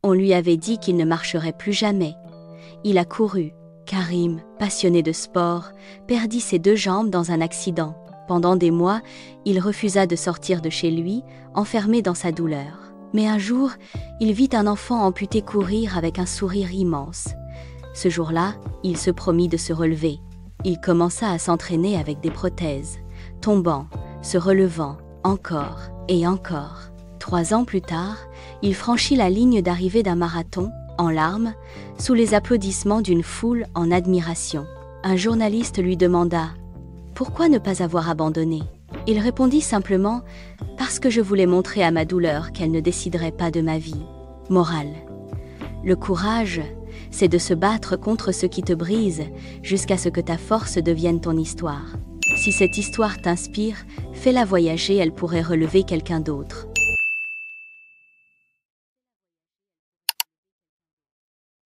On lui avait dit qu'il ne marcherait plus jamais. Il a couru. Karim, passionné de sport, perdit ses 2 jambes dans un accident. Pendant des mois, il refusa de sortir de chez lui, enfermé dans sa douleur. Mais un jour, il vit un enfant amputé courir avec un sourire immense. Ce jour-là, il se promit de se relever. Il commença à s'entraîner avec des prothèses, tombant, se relevant, encore et encore. 3 ans plus tard, il franchit la ligne d'arrivée d'un marathon, en larmes, sous les applaudissements d'une foule en admiration. Un journaliste lui demanda « Pourquoi ne pas avoir abandonné ?» Il répondit simplement « Parce que je voulais montrer à ma douleur qu'elle ne déciderait pas de ma vie. » Morale. Le courage, c'est de se battre contre ce qui te brise jusqu'à ce que ta force devienne ton histoire. Si cette histoire t'inspire, fais-la voyager, elle pourrait relever quelqu'un d'autre.